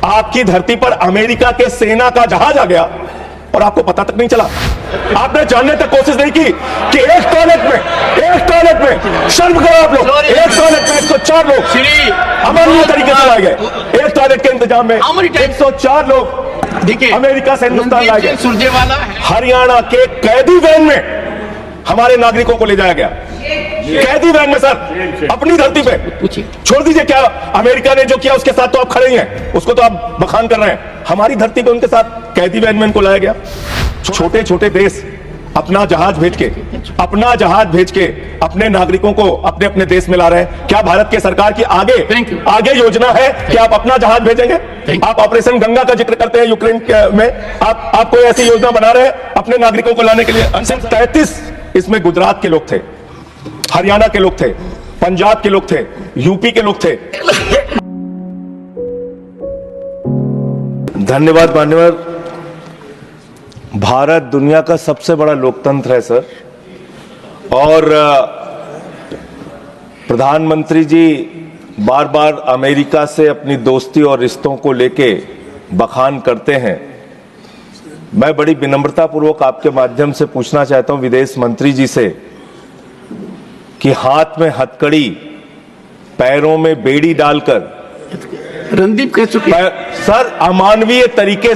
आपकी धरती पर अमेरिका के सेना का जहाज आ गया और आपको पता तक नहीं चला। आपने जानने तक कोशिश नहीं की कि एक टॉयलेट में शर्म करो आप लोग, एक टॉयलेट में 104 लोग अमानवीय तरीके से लाए गए। एक टॉयलेट के इंतजाम में 104 लोग देखिए अमेरिका से हिंदुस्तान लाए गए। हरियाणा के कैदी वैन में हमारे नागरिकों को ले जाया गया, कैदी वैन में सर, अपनी धरती पे। छोड़ दीजिए क्या अमेरिका ने जो किया उसके साथ तो आप खड़े ही हैं, उसको तो आप बखान कर रहे हैं। हमारी धरती पे उनके साथ कैदी वैन में उनको लाया गया। छोटे छोटे देश अपना जहाज भेज के अपने नागरिकों को अपने अपने देश में ला रहे हैं। क्या भारत के सरकार की आगे योजना है कि आप अपना जहाज भेजेंगे? आप ऑपरेशन गंगा का जिक्र करते हैं यूक्रेन में, आप कोई ऐसी योजना बना रहे हैं अपने नागरिकों को लाने के लिए? 33 इसमें गुजरात के लोग थे, हरियाणा के लोग थे, पंजाब के लोग थे, यूपी के लोग थे। धन्यवाद मान्यवर। भारत दुनिया का सबसे बड़ा लोकतंत्र है सर, और प्रधानमंत्री जी बार बार अमेरिका से अपनी दोस्ती और रिश्तों को लेके बखान करते हैं। मैं बड़ी विनम्रता पूर्वक आपके माध्यम से पूछना चाहता हूं विदेश मंत्री जी से कि हाथ में हथकड़ी, पैरों में बेड़ी डालकर रणदीप कह चुके सर अमानवीय तरीके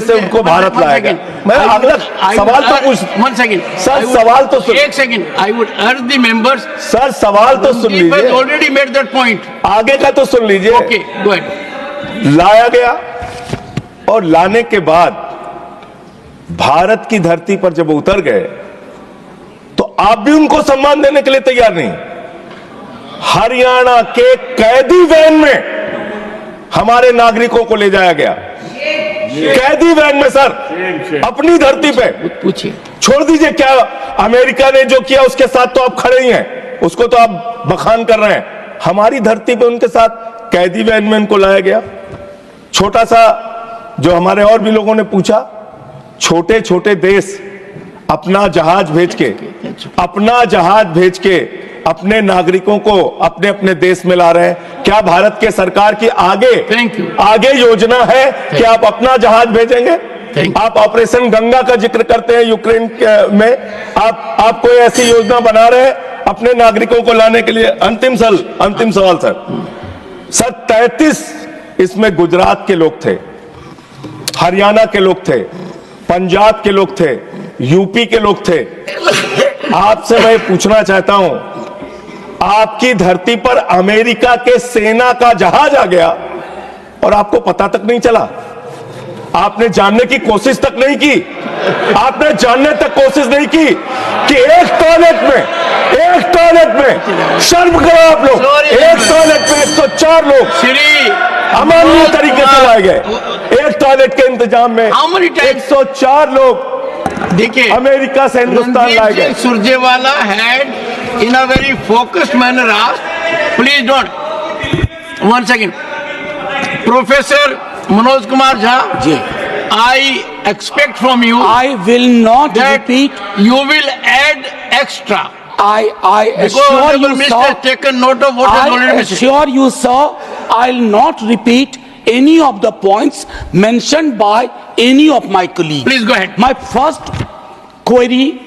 से उनको भारत लाया गया। मैं अगला सवाल तो पूछ सर, सवाल तो सुन, एक सेकंड। आई वुड अर्ज द मेंबर्स सर, सवाल तो सुन लीजिए। ऑलरेडी मेड दैट पॉइंट, आगे का तो सुन लीजिए। Okay go ahead. लाया गया और लाने के बाद भारत की धरती पर जब उतर गए तो आप भी उनको सम्मान देने के लिए तैयार नहीं। हरियाणा के कैदी वैन में हमारे नागरिकों को ले जाया गया, कैदी वैन में सर, अपनी धरती पे। पूछिए, छोड़ दीजिए क्या अमेरिका ने जो किया उसके साथ तो आप खड़े ही हैं, उसको तो आप बखान कर रहे हैं। हमारी धरती पे उनके साथ कैदी वैन में उनको लाया गया। छोटा सा जो हमारे और भी लोगों ने पूछा, छोटे छोटे देश अपना जहाज भेज के अपने नागरिकों को अपने अपने देश में ला रहे हैं। क्या भारत के सरकार की आगे योजना है कि आप अपना जहाज भेजेंगे? आप ऑपरेशन गंगा का जिक्र करते हैं यूक्रेन में, आप कोई ऐसी योजना बना रहे हैं अपने नागरिकों को लाने के लिए? अंतिम सवाल सर, 33 इसमें गुजरात के लोग थे, हरियाणा के लोग थे, पंजाब के लोग थे, यूपी के लोग थे। आपसे मैं पूछना चाहता हूं, आपकी धरती पर अमेरिका के सेना का जहाज आ गया और आपको पता तक नहीं चला। आपने जानने की कोशिश तक नहीं की, कि एक टॉयलेट में शर्म करो आप लोग, एक टॉयलेट में 104 लोग अमानवीय तरीके से लाए गए। एक टॉयलेट के इंतजाम में 104 लोग देखिए अमेरिका से हिंदुस्तान लाए गए। Surjewala had in a very focused manner asked, please don't, one second, Professor Manoj Kumar Jha, I expect from you, I will not repeat, you will add extra. I assure you, sir, has taken note of what has already been said. I assure you, sir, I'll not repeat any of the points mentioned by any of my colleagues. Please go ahead. My first query,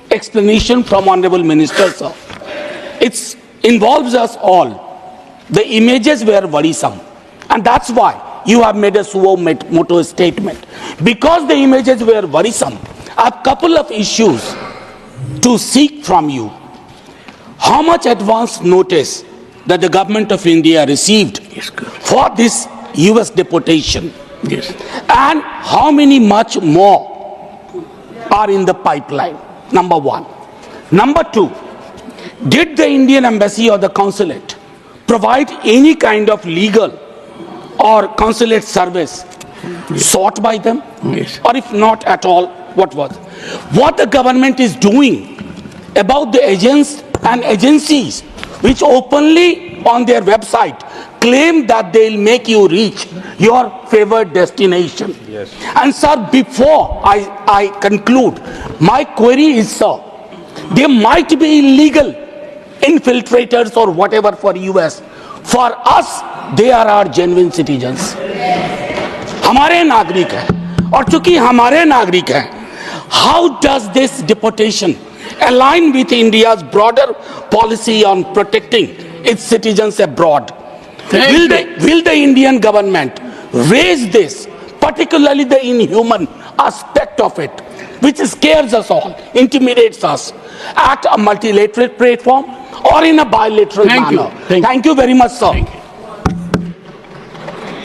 explanation from Honorable Minister, sir. It involves us all. The images were worrisome, and that's why you have made a suo moto statement. Because the images were worrisome, I have a couple of issues to seek from you. How much advance notice that the government of India received for this US deportation? Yes. And how many much more are in the pipeline? Number one. Number two, did the Indian embassy or the consulate provide any kind of legal or consulate service sought by them? Yes. Or if not at all, what was? What the government is doing about the agents and agencies which openly on their website claim that they'll make you reach your favored destination. Yes. And sir, before I conclude, my query is, sir, there might be illegal infiltrators or whatever for US. For us, they are our genuine citizens. हमारे नागरिक हैं, और चूंकि हमारे नागरिक हैं, how does this deportation align with India's broader policy on protecting its citizens abroad? Will the Indian government raise this, particularly the inhuman aspect of it, which scares us all, intimidates us, at a multilateral platform or in a bilateral manner? Thank you. Thank you very much, sir. Thank you.